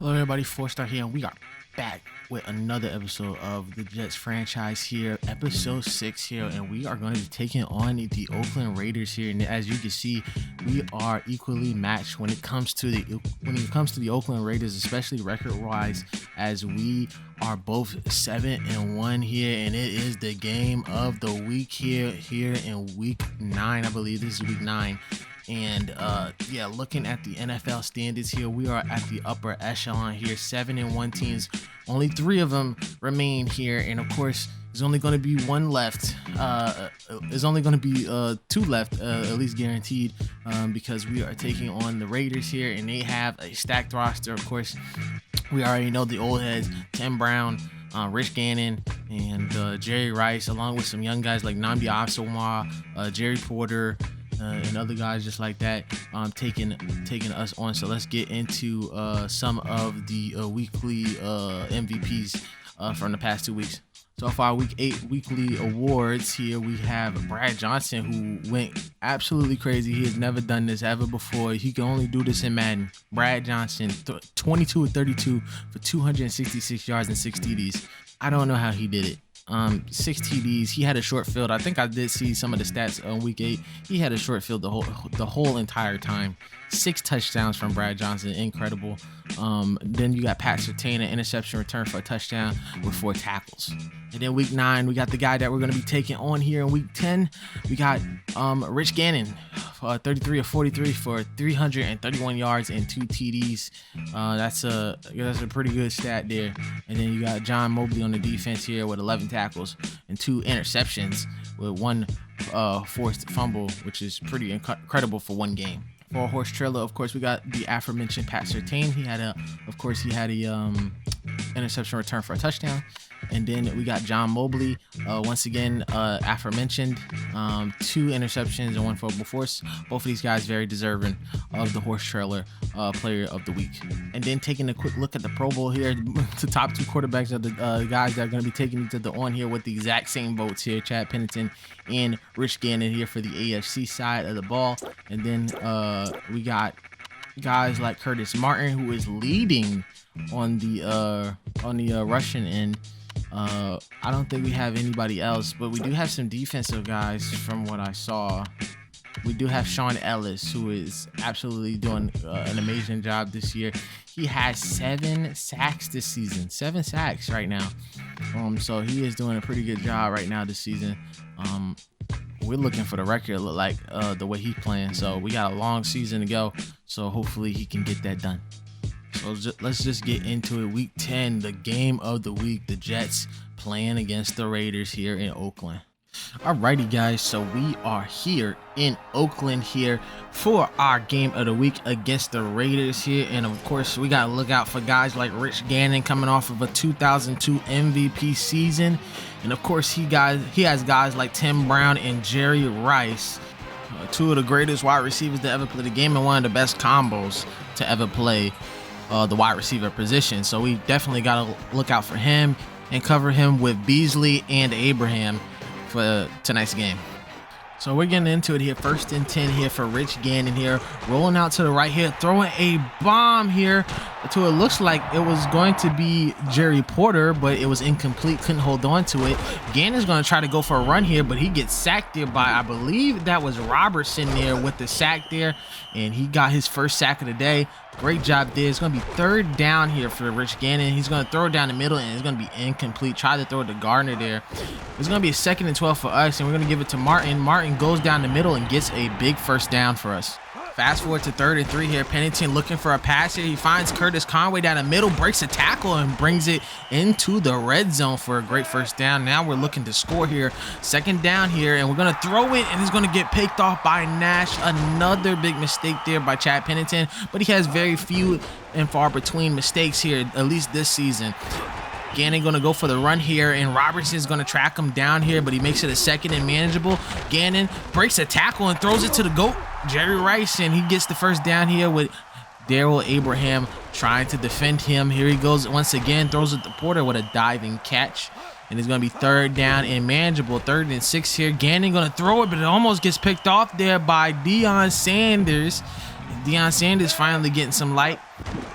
Hello everybody, 4-Star here, and we are back with another episode of the Jets franchise here, episode 6 here, and we are going to be taking on the Oakland Raiders here. And as you can see, we are equally matched when it comes to the Oakland Raiders, especially record-wise, as we are both 7-1 here, and it is the game of the week here in week 9. I believe this is week 9. And yeah, looking at the NFL standards here, we are at the upper echelon here. 7-1 teams, only 3 of them remain here, and of course there's only going to be one left. There's only going to be 2 left, at least guaranteed, because we are taking on the Raiders here, and they have a stacked roster. Of course, we already know the old heads: Tim Brown, Rich Gannon, and Jerry Rice, along with some young guys like Nnamdi Asomugha, Jerry Porter, and other guys just like that, taking us on. So let's get into some of the weekly MVPs from the past 2 weeks. So for our week 8 weekly awards here, we have Brad Johnson, who went absolutely crazy. He has never done this ever before. He can only do this in Madden. Brad Johnson, 22 of 32 for 266 yards and 6 TDs. I don't know how he did it. 6 TDs. He had a short field. I think I did see some of the stats on week 8. He had a short field the whole entire time. 6 touchdowns from Brad Johnson. Incredible. Then you got Pat Surtain, an interception return for a touchdown with 4 tackles. And then week 9, we got the guy that we're going to be taking on here. In week 10, we got Rich Gannon, 33 of 43 for 331 yards and 2 TDs. That's a pretty good stat there. And then you got John Mobley on the defense here with 11 tackles and 2 interceptions with 1 forced fumble, which is pretty incredible for one game. For a horse trailer, of course, we got the aforementioned Pat Surtain. He had a interception return for a touchdown. And then we got John Mobley, once again, aforementioned, 2 interceptions and 1 fumble force. Both of these guys very deserving of the horse trailer player of the week. And then taking a quick look at the Pro Bowl here, the top 2 quarterbacks of the guys that are going to be taking each other on here with the exact same votes here: Chad Pennington and Rich Gannon here for the AFC side of the ball. And then we got guys like Curtis Martin, who is leading on the rushing end. I don't think we have anybody else, but we do have some defensive guys from what I saw. We do have Sean Ellis, who is absolutely doing an amazing job this year. He has 7 sacks this season. 7 sacks right now. So he is doing a pretty good job right now this season. We're looking for the record, look like the way he's playing. So we got a long season to go. So hopefully he can get that done. So let's just get into it. Week 10, the game of the week. The Jets playing against the Raiders here in Oakland. Alrighty, guys. So we are here in Oakland here for our game of the week against the Raiders here. And of course, we got to look out for guys like Rich Gannon coming off of a 2002 MVP season. And of course, he has guys like Tim Brown and Jerry Rice, 2 of the greatest wide receivers to ever play the game and one of the best combos to ever play the wide receiver position. So we definitely got to look out for him and cover him with Beasley and Abraham for tonight's game. So we're getting into it here. 1st and 10 here for Rich Gannon here, rolling out to the right here, throwing a bomb here to it looks like it was going to be Jerry Porter, but it was incomplete, couldn't hold on to it. Gannon's going to try to go for a run here, but he gets sacked there by, I believe that was Robertson there with the sack there, and he got his first sack of the day. Great job there. It's going to be 3rd down here for Rich Gannon. He's going to throw it down the middle, and it's going to be incomplete. Try to throw it to Gardner there. It's going to be a 2nd and 12 for us, and we're going to give it to Martin. Martin goes down the middle and gets a big 1st down for us. Fast forward to 3rd and 3 here. Pennington looking for a pass here. He finds Curtis Conway down the middle, breaks a tackle, and brings it into the red zone for a great 1st down. Now we're looking to score here. 2nd down here, and we're going to throw it, and it's going to get picked off by Nash. Another big mistake there by Chad Pennington, but he has very few and far between mistakes here, at least this season. Gannon going to go for the run here, and Robertson's going to track him down here, but he makes it a 2nd and manageable. Gannon breaks a tackle and throws it to the GOAT, Jerry Rice, and he gets the 1st down here with Darrell Abraham trying to defend him. Here he goes once again, throws it to Porter with a diving catch, and it's going to be 3rd down and manageable. 3rd and 6 here. Gannon going to throw it, but it almost gets picked off there by Deion Sanders. Deion Sanders finally getting some light.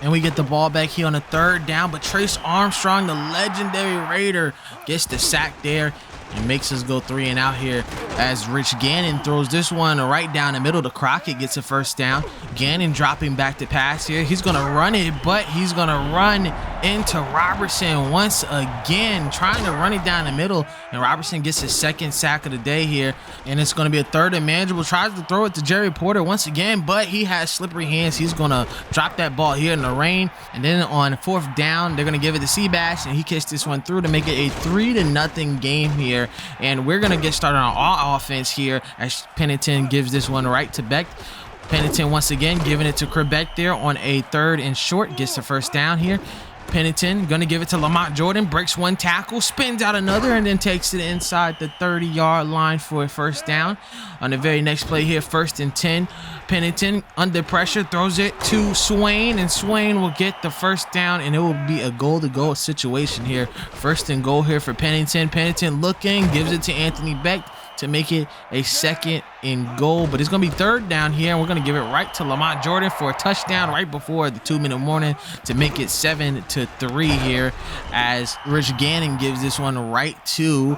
And we get the ball back here on a 3rd down, but Trace Armstrong, the legendary Raider, gets the sack there and makes us go 3 and out here as Rich Gannon throws this one right down the middle to Crockett, gets a 1st down. Gannon dropping back to pass here. He's going to run it, but he's going to run into Robertson once again, trying to run it down the middle, and Robertson gets his 2nd sack of the day here, and it's going to be a 3rd and manageable. Tries to throw it to Jerry Porter once again, but he has slippery hands. He's going to drop that ball here in the rain, and then on 4th down, they're going to give it to Seabass, and he kicks this one through to make it a 3-0 game here, and we're going to get started on all offense here as Pennington gives this one right to Beck. Pennington once again giving it to Quebec there on a 3rd and short, gets the 1st down here. Pennington gonna give it to Lamont Jordan, breaks 1 tackle, spins out another, and then takes it inside the 30-yard line for a 1st down. On the very next play here, 1st and 10. Pennington under pressure throws it to Swain, and Swain will get the 1st down, and it will be a goal-to-goal situation here. 1st and goal here for Pennington. Pennington looking, gives it to Anthony Beck to make it a 2nd and goal, but it's gonna be 3rd down here, and we're gonna give it right to Lamont Jordan for a touchdown right before the 2-minute warning to make it 7-3 here, as Rich Gannon gives this one right to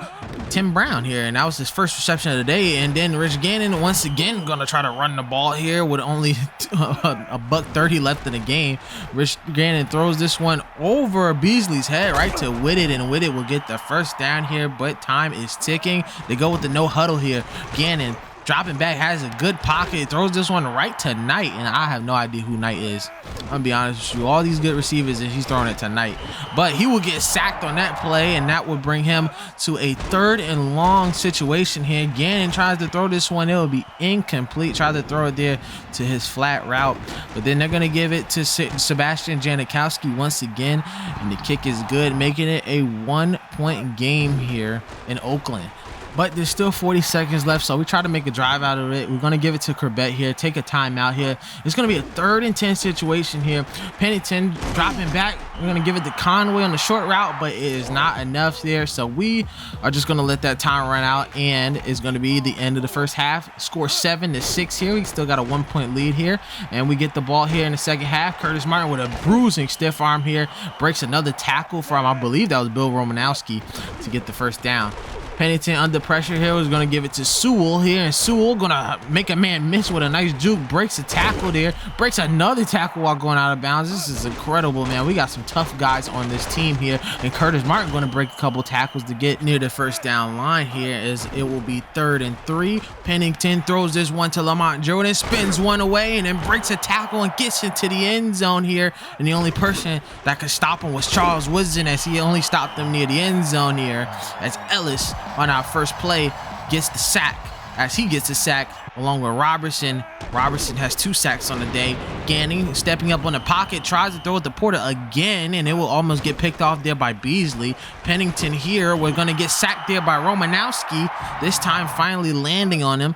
Tim Brown here, and that was his 1st reception of the day. And then Rich Gannon once again gonna try to run the ball here with only a $1:30 left in the game. Rich Gannon throws this one over Beasley's head right to Whitted, and Whitted will get the 1st down here, but time is ticking. They go with the no huddle here. Gannon dropping back, has a good pocket, throws this one right to Knight, and I have no idea who Knight is. I'm gonna be honest with you, all these good receivers, and he's throwing it to Knight, but he will get sacked on that play, and that would bring him to a 3rd and long situation here. Gannon tries to throw this one, it will be incomplete. Tries to throw it there to his flat route, but then they're gonna give it to Sebastian Janikowski once again, and the kick is good, making it a 1-point game here in Oakland. But there's still 40 seconds left, so we try to make a drive out of it. We're going to give it to Corbett here, take a timeout here. It's going to be a 3rd and 10 situation here. Pennington dropping back. We're going to give it to Conway on the short route, but it is not enough there. So we are just going to let that time run out, and it's going to be the end of the 1st half. Score 7-6 here. We still got a 1-point lead here, and we get the ball here in the 2nd half. Curtis Martin with a bruising stiff arm here. Breaks another tackle from, I believe that was Bill Romanowski, to get the 1st down. Pennington under pressure here was going to give it to Sewell here, and Sewell going to make a man miss with a nice juke, breaks a tackle there, breaks another tackle while going out of bounds. This is incredible, man. We got some tough guys on this team here, and Curtis Martin going to break a couple tackles to get near the 1st down line here, as it will be 3rd and 3. Pennington throws this one to Lamont Jordan, spins one away, and then breaks a tackle and gets into the end zone here, and the only person that could stop him was Charles Woodson, as he only stopped him near the end zone here, as Ellis on our first play gets the sack, as he gets a sack along with Robertson. Robertson has 2 sacks on the day. Gannon stepping up on the pocket, tries to throw it to Porter again, and it will almost get picked off there by Beasley. Pennington here, we're going to get sacked there by Romanowski, this time finally landing on him.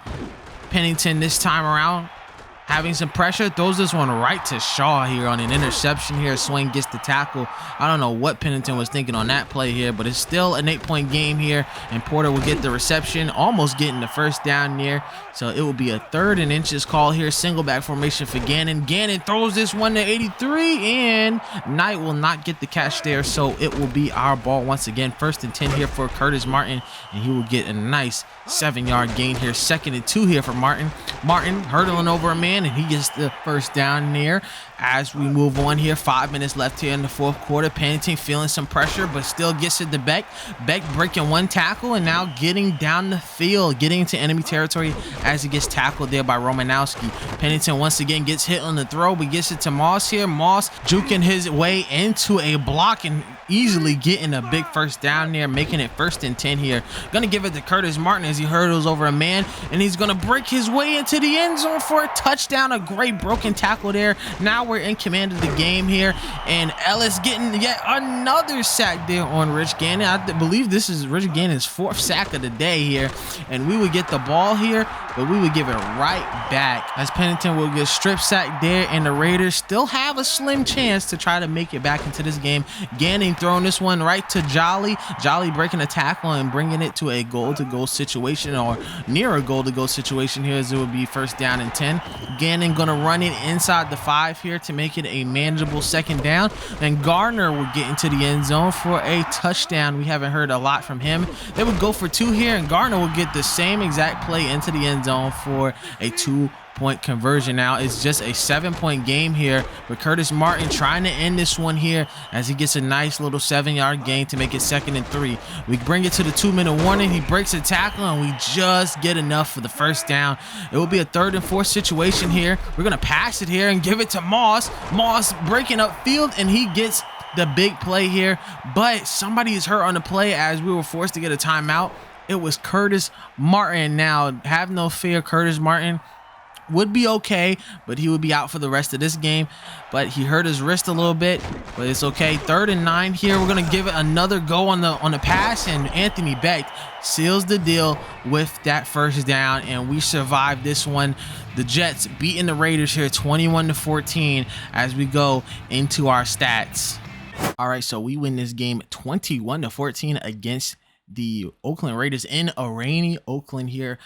Pennington this time around having some pressure, throws this one right to Shaw here on an interception here. Swain gets the tackle. I don't know what Pennington was thinking on that play here, but it's still an 8-point game here, and Porter will get the reception, almost getting the 1st down there. So it will be a 3rd and inches call here, single back formation for Gannon. Gannon throws this one to 83, and Knight will not get the catch there, so it will be our ball once again. 1st and 10 here for Curtis Martin, and he will get a nice 7-yard gain here. 2nd and 2 here for Martin. Martin hurdling over a man, and he gets the 1st down there. As we move on here, 5 minutes left here in the 4th quarter. Pennington feeling some pressure, but still gets it to Beck. Beck breaking 1 tackle and now getting down the field, getting into enemy territory as he gets tackled there by Romanowski. Pennington once again gets hit on the throw, but gets it to Moss here. Moss juking his way into a block and easily getting a big 1st down there, making it 1st and 10 here. Gonna give it to Curtis Martin as he hurdles over a man, and he's gonna break his way into the end zone for a touchdown. A great broken tackle there. Now we're in command of the game here, and Ellis getting yet another sack there on Rich Gannon. I believe this is Rich Gannon's 4th sack of the day here, and we would get the ball here, but we would give it right back as Pennington will get strip sacked there, and the Raiders still have a slim chance to try to make it back into this game. Gannon throwing this one right to Jolly. Jolly breaking a tackle and bringing it to a goal-to-goal situation, or near a goal-to-goal situation here, as it would be first down and 10. Gannon gonna run it inside the 5 here to make it a manageable second down, and Gardner will get into the end zone for a touchdown. We haven't heard a lot from him. They would go for 2 here, and Gardner will get the same exact play into the end zone for a 2-point conversion. Now it's just a 7-point game here with Curtis Martin trying to end this one here as he gets a nice little 7-yard gain to make it 2nd and 3. We bring it to the 2-minute warning. He breaks a tackle and we just get enough for the first down. It will be a 3rd and 4 situation here. We're gonna pass it here and give it to Moss. Moss breaking up field, and he gets the big play here, but somebody is hurt on the play as we were forced to get a timeout. It was Curtis Martin. Now, have no fear, Curtis Martin would be okay, but he would be out for the rest of this game. But he hurt his wrist a little bit, but it's okay. 3rd and 9 here. We're gonna give it another go on the pass, and Anthony Beck seals the deal with that first down, and we survive this one. The Jets beating the Raiders here 21-14 as we go into our stats. All right, so we win this game 21-14 against the Oakland Raiders in a rainy Oakland here.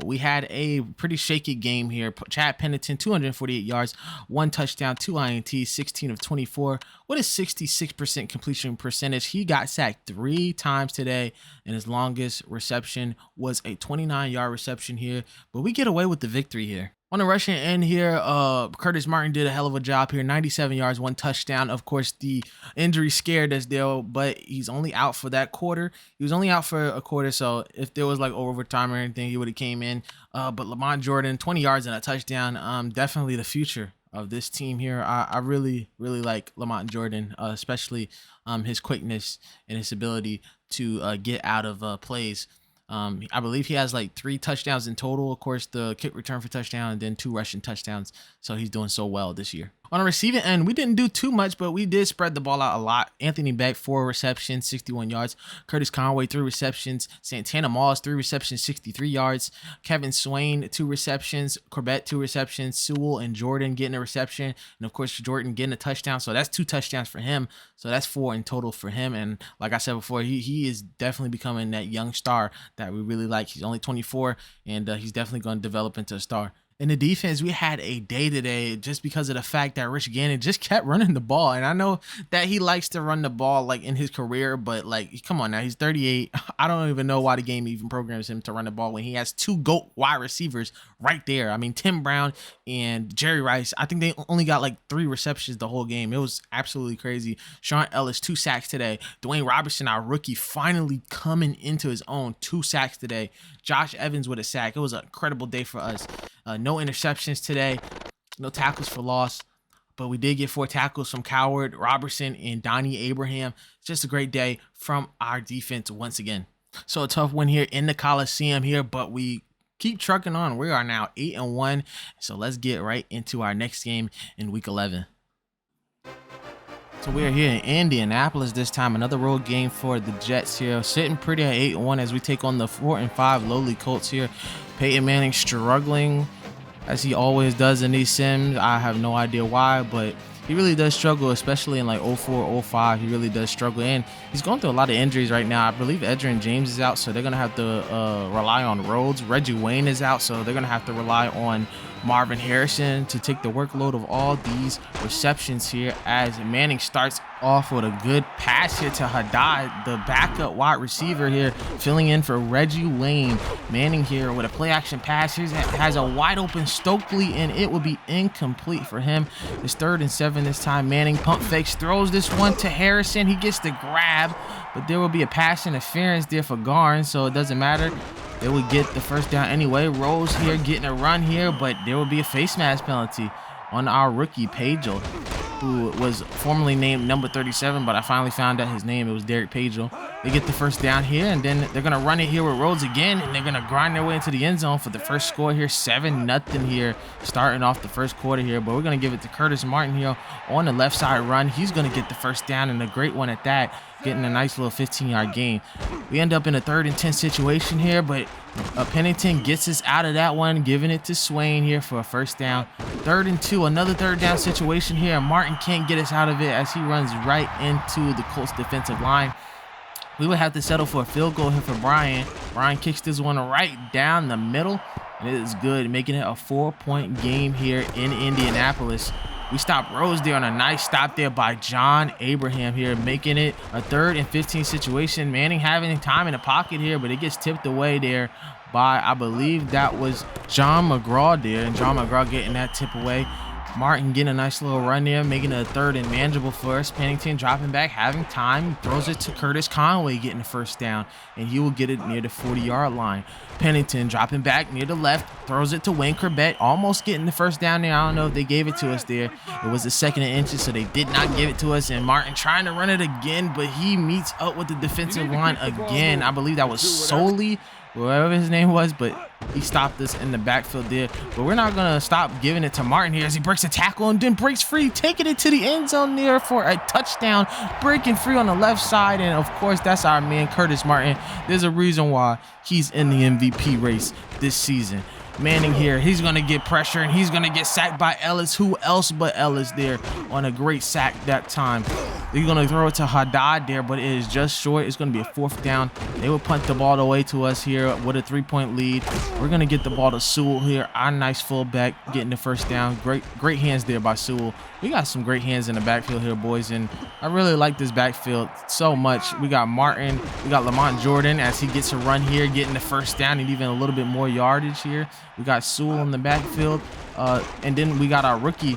We had a pretty shaky game here. Chad Pennington, 248 yards, 1 touchdown, 2 INTs, 16 of 24 with a 66% completion percentage. He got sacked 3 times today, and his longest reception was a 29-yard reception here, but we get away with the victory here. On the rushing end here, Curtis Martin did a hell of a job here. 97 yards, 1 touchdown. Of course, the injury scared us there, but he's only out for that quarter. He was only out for a quarter, so if there was like overtime or anything, he would have came in. But Lamont Jordan, 20 yards and a touchdown. Definitely the future of this team here. I really like Lamont Jordan, especially his quickness and his ability to get out of plays. I believe he has like 3 touchdowns in total. Of course, the kick return for touchdown and then 2 rushing touchdowns. So he's doing so well this year. On a receiving end, we didn't do too much, but we did spread the ball out a lot. Anthony Beck, 4 receptions, 61 yards. Curtis Conway, 3 receptions. Santana Moss, 3 receptions, 63 yards. Kevin Swain, 2 receptions. Corbett, 2 receptions. Sewell and Jordan getting a reception. And of course, Jordan getting a touchdown. So that's 2 touchdowns for him. So that's 4 in total for him. And like I said before, he is definitely becoming that young star that we really like. He's only 24, and he's definitely going to develop into a star. In the defense, we had a day today just because of the fact that Rich Gannon just kept running the ball. And I know that he likes to run the ball like in his career, but like, come on now, he's 38. I don't even know why the game even programs him to run the ball when he has 2 GOAT wide receivers right there. I mean, Tim Brown and Jerry Rice, I think they only got like 3 receptions the whole game. It was absolutely crazy. Sean Ellis, 2 sacks today. Dwayne Robertson, our rookie, finally coming into his own, 2 sacks today. Josh Evans with a sack. It was an incredible day for us. No interceptions today, no tackles for loss, but we did get 4 tackles from Coward, Robertson, and Donnie Abraham. It's just a great day from our defense once again. So a tough win here in the Coliseum here, but we keep trucking on. We are now 8-1, so let's get right into our next game in Week 11. So we are here in Indianapolis this time. Another road game for the Jets here. Sitting pretty at 8-1 as we take on the 4-5 lowly Colts here. Peyton Manning struggling as he always does in these sims. I have no idea why, but he really does struggle, especially in like 04, 05. He really does struggle, and he's going through a lot of injuries right now. I believe Edgerrin James is out, so they're going to have to rely on Rhodes. Reggie Wayne is out, so they're going to have to rely on Marvin Harrison to take the workload of all these receptions here as Manning starts off with a good pass here to Haddad, the backup wide receiver here, filling in for Reggie Wayne. Manning here with a play action pass. He has a wide open Stokely, and it will be incomplete for him. It's 3rd and 7 this time. Manning pump fakes, throws this one to Harrison. He gets the grab, but there will be a pass interference there for Garn, so it doesn't matter. They would get the first down anyway. Rose here getting a run here, but there will be a face mask penalty on our rookie Pagel, who was formerly named number 37, but I finally found out his name. It was Derek Pagel. They get the first down here, and then they're going to run it here with Rhodes again, and they're going to grind their way into the end zone for the first score here. 7-0 here, starting off the first quarter here, but we're going to give it to Curtis Martin here on the left side run. He's going to get the first down, and a great one at that. getting a nice little 15-yard gain. We end up in a 3rd and 10 situation here, but Pennington gets us out of that one, giving it to Swain here for a first down. 3rd and 2, another 3rd down situation here. Martin can't get us out of it as he runs right into the Colts defensive line. We would have to settle for a field goal here for Brian. Brian kicks this one right down the middle, and it is good, making it a 4-point game here in Indianapolis. We stop Rose there on a nice stop there by John Abraham here, making it a 3rd and 15 situation. Manning having time in the pocket here, but it gets tipped away there by, I believe that was John McGraw there, and John McGraw getting that tip away. Martin getting a nice little run there, making it a 3rd and manageable for us. Pennington dropping back, having time, throws it to Curtis Conway, getting the first down, and he will get it near the 40-yard line. Pennington dropping back near the left, throws it to Wayne Corbett, almost getting the first down there. I don't know if they gave it to us there. It was a 2nd and inches, so they did not give it to us. And Martin trying to run it again, but he meets up with the defensive line again. I believe that was Soley, whoever his name was, but he stopped us in the backfield there. But we're not going to stop giving it to Martin here as he breaks a tackle and then breaks free, taking it to the end zone there for a touchdown, breaking free on the left side. And of course, that's our man, Curtis Martin. There's a reason why he's in the MVP race this season. Manning here, he's going to get pressure and he's going to get sacked by Ellis. Who else but Ellis there on a great sack that time. They're going to throw it to Haddad there, but it is just short. It's going to be a 4th down. They will punt the ball away to us here with a 3-point lead. We're going to get the ball to Sewell here, our nice fullback, getting the first down. Great hands there by Sewell. We got some great hands in the backfield here, boys, and I really like this backfield so much. We got Martin, we got Lamont Jordan as he gets a run here, getting the first down and even a little bit more yardage here. We got Sewell in the backfield, and then we got our rookie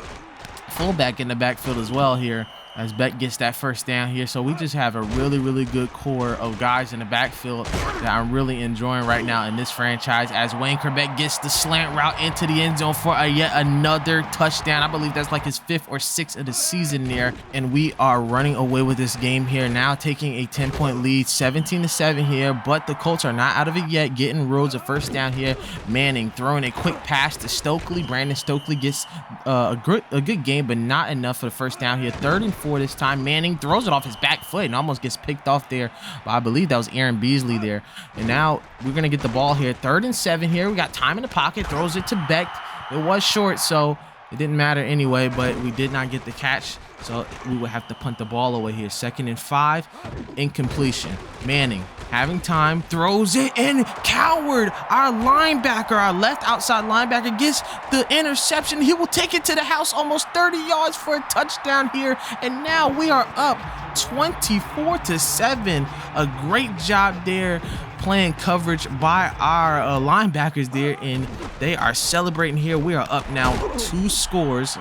fullback in the backfield as well here as Beck gets that first down here. So we just have a really good core of guys in the backfield that I'm really enjoying right now in this franchise as Wayne Corbett gets the slant route into the end zone for yet another touchdown. I believe that's like his 5th or 6th of the season there, and we are running away with this game here now, taking a 10-point lead, 17-7 here, but the Colts are not out of it yet, getting Rhodes a first down here. Manning throwing a quick pass to Stokely. Brandon Stokely gets a good game, but not enough for the first down here. 3rd and 4 this time. Manning throws it off his back foot and almost gets picked off there, but I believe that was Aaron Beasley there. And now we're gonna get the ball here. 3rd and 7 here. We got time in the pocket, throws it to Beck. It was short, so it didn't matter anyway, but we did not get the catch, so we would have to punt the ball away here. 2nd and 5, incompletion. Manning having time, throws it, and Coward, our linebacker, our left outside linebacker, gets the interception. He will take it to the house, almost 30 yards for a touchdown here, and now we are up 24-7. A great job there playing coverage by our linebackers there, and they are celebrating here. We are up now 3 scores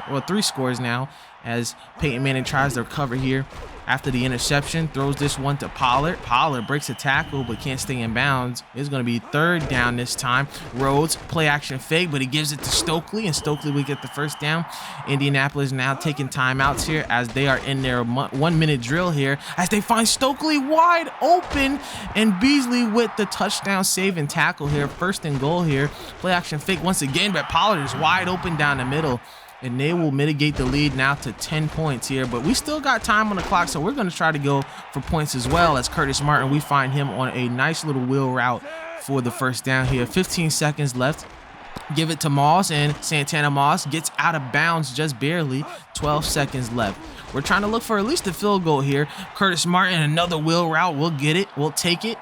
now as Peyton Manning tries to recover here after the interception, throws this one to Pollard. Pollard breaks a tackle but can't stay in bounds. It's going to be 3rd down this time. Rhodes play action fake, but he gives it to Stokely, and Stokely will get the first down. Indianapolis now taking timeouts here as they are in their 1-minute drill here as they find Stokely wide open, and Beasley with the touchdown save and tackle here. 1st and goal here. Play action fake once again, but Pollard is wide open down the middle, and they will mitigate the lead now to 10 points here. But we still got time on the clock, so we're going to try to go for points as well. As Curtis Martin, we find him on a nice little wheel route for the first down here. 15 seconds left. Give it to Moss, and Santana Moss gets out of bounds just barely. 12 seconds left. We're trying to look for at least a field goal here. Curtis Martin, another wheel route. We'll get it. We'll take it.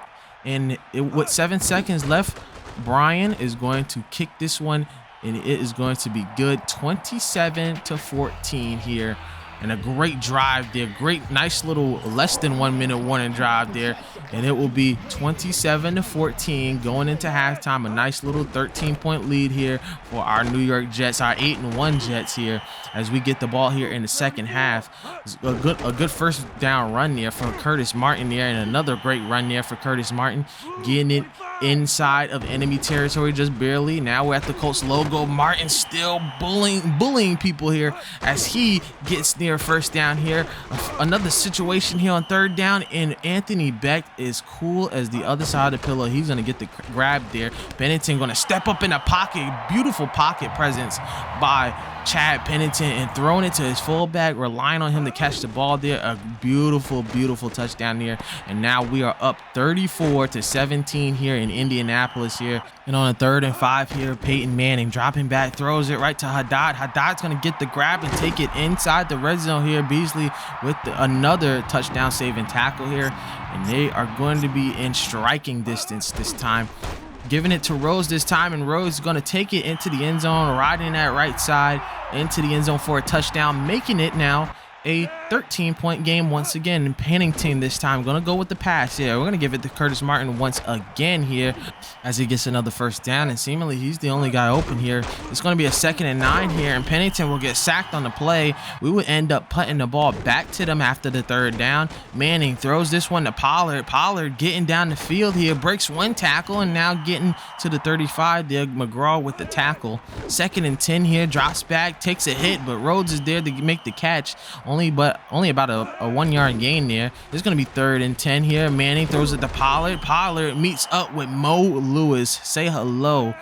And with 7 seconds left, Brian is going to kick this one, and it is going to be good. 27-14 here, and a great drive there. Great, nice little less than 1 minute warning drive there, and it will be 27-14 going into halftime. A nice little 13-point lead here for our New York Jets, our 8-1 Jets here, as we get the ball here in the second half. A good first down run there for Curtis Martin there, and another great run there for Curtis Martin, getting it inside of enemy territory just barely. Now we're at the Colts logo. Martin still bullying people here as he gets near first down here. Another situation here on 3rd down, and Anthony Beck is cool as the other side of the pillow. He's going to get the grab there. Pennington going to step up in the pocket. Beautiful pocket presence by Chad Pennington and throwing it to his fullback, relying on him to catch the ball there. A beautiful, beautiful touchdown there. And now we are up 34-17 here in Indianapolis here. And on a 3rd and 5 here, Peyton Manning dropping back, throws it right to Haddad. Haddad's going to get the grab and take it inside the red zone here. Beasley with another touchdown saving tackle here. And they are going to be in striking distance this time. Giving it to Rose this time, and Rose is going to take it into the end zone, riding that right side into the end zone for a touchdown, making it now a 13-point game once again. And Pennington this time going to go with the pass. Yeah, we're going to give it to Curtis Martin once again here as he gets another first down, and seemingly he's the only guy open here. It's going to be a 2nd and 9 here, and Pennington will get sacked on the play. We would end up putting the ball back to them after the 3rd down. Manning throws this one to Pollard. Pollard getting down the field here, breaks one tackle, and now getting to the 35 there. McGraw with the tackle. 2nd and 10 here, drops back, takes a hit, but Rhodes is there to make the catch. Only about a 1-yard gain there. It's going to be 3rd and 10 here. Manning throws it to Pollard. Pollard meets up with Mo Lewis. Say hello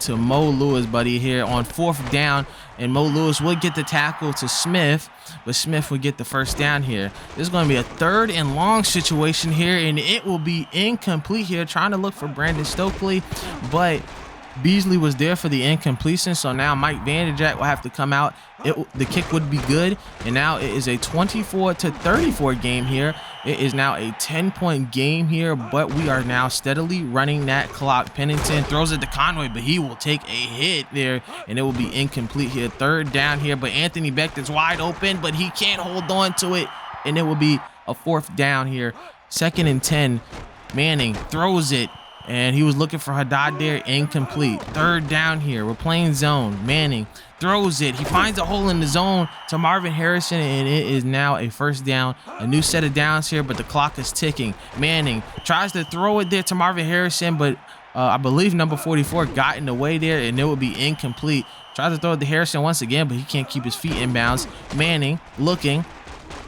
to Mo Lewis, buddy, here on 4th down. And Mo Lewis would get the tackle to Smith, but Smith would get the first down here. This is going to be a 3rd and long situation here, and it will be incomplete here. Trying to look for Brandon Stokely, but Beasley was there for the incompletion, so now Mike Vanderjagt will have to come out. The kick would be good, and now it is a 24-34 game here. It is now a 10-point game here, but we are now steadily running that clock. Pennington throws it to Conway, but he will take a hit there, and it will be incomplete here. 3rd down here, but Anthony Beck is wide open, but he can't hold on to it, and it will be a 4th down here. 2nd and 10, Manning throws it, and he was looking for Haddad there, incomplete. 3rd down here, we're playing zone. Manning throws it, he finds a hole in the zone to Marvin Harrison, and it is now a 1st down. A new set of downs here, but the clock is ticking. Manning tries to throw it there to Marvin Harrison, but I believe number 44 got in the way there, and it would be incomplete. Tries to throw it to Harrison once again, but he can't keep his feet in bounds. Manning looking,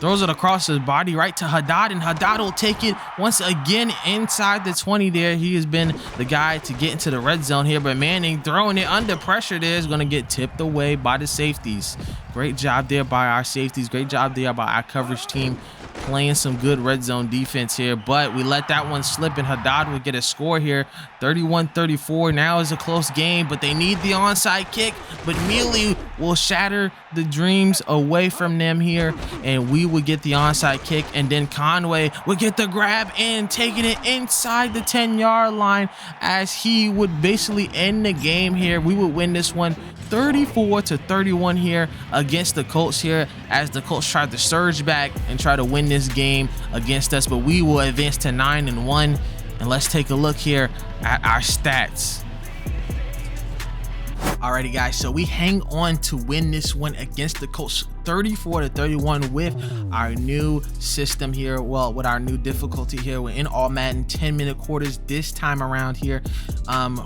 throws it across his body right to Haddad, and Haddad will take it once again inside the 20 there. He has been the guy to get into the red zone here, but Manning throwing it under pressure there is going to get tipped away by the safeties. Great job there by our safeties. Great job there by our coverage team, playing some good red zone defense here, but we let that one slip, and Haddad will get a score here. 31-34. Now is a close game, but they need the onside kick, but Mealy will shatter the dreams away from them here, and we will get the onside kick, and then Conway will get the grab and taking it inside the 10-yard line as he would basically end the game here. We would win this one 34-31 here against the Colts here, as the Colts tried to surge back and try to win this game against us, but we will advance to 9-1. And let's take a look here at our stats. Alrighty guys, so we hang on to win this one against the Colts 34-31 with our new system here. Well, with our new difficulty here, we're in all Madden 10-minute quarters this time around here.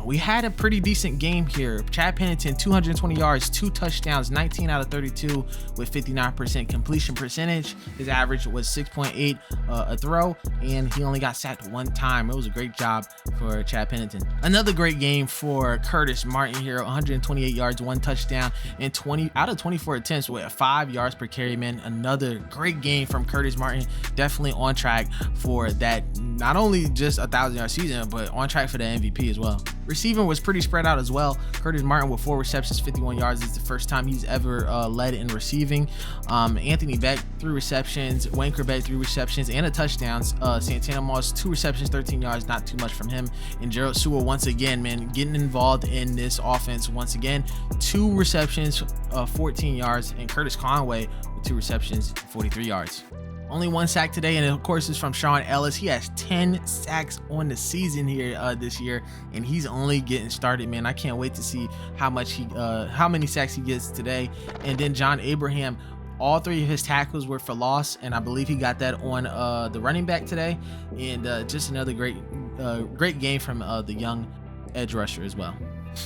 We had a pretty decent game here. Chad Pennington, 220 yards, 2 touchdowns, 19 out of 32 with 59% completion percentage. His average was 6.8 a throw, and he only got sacked 1 time. It was a great job for Chad Pennington. Another great game for Curtis Martin here, 128 yards, 1 touchdown, and 20 out of 24 attempts with 5 yards per carry, man. Another great game from Curtis Martin. Definitely on track for that, not only just 1,000-yard season, but on track for the MVP as well. Receiving was pretty spread out as well. Curtis Martin with 4 receptions, 51 yards. It's the first time he's ever led in receiving. Anthony Beck, 3 receptions. Wayne Corbett, 3 receptions and a touchdown. Santana Moss, 2 receptions, 13 yards. Not too much from him. And Gerald Sewell, once again, man, getting involved in this offense once again. 2 receptions, 14 yards. And Curtis Conway with 2 receptions, 43 yards. Only 1 sack today, and of course it's from Sean Ellis. He has 10 sacks on the season here this year, and he's only getting started, man. I can't wait to see how many sacks he gets today. And then John Abraham, all 3 of his tackles were for loss, and I believe he got that on the running back today. And just another great game from the young edge rusher as well.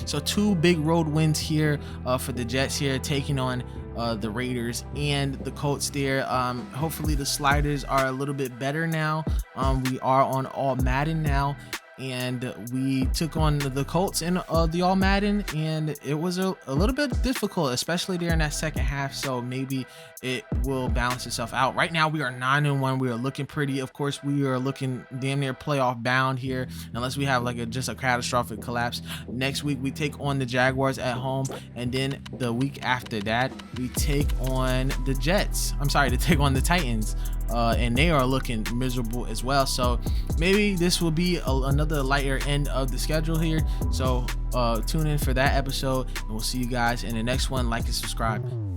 So 2 big road wins here for the Jets here, taking on the Raiders and the Colts there. Hopefully the sliders are a little bit better now. We are on all Madden now, and we took on the Colts in the all Madden, and it was a little bit difficult, especially there in that second half. So maybe it will balance itself out. Right now we are 9-1. We are looking pretty. Of course, we are looking damn near playoff bound here, unless we have like just a catastrophic collapse. Next week we take on the Jaguars at home, and then the week after that we take on the Jets. I'm sorry, to take on the Titans. And they are looking miserable as well. So maybe this will be another lighter end of the schedule here. So tune in for that episode, and we'll see you guys in the next one. Like and subscribe.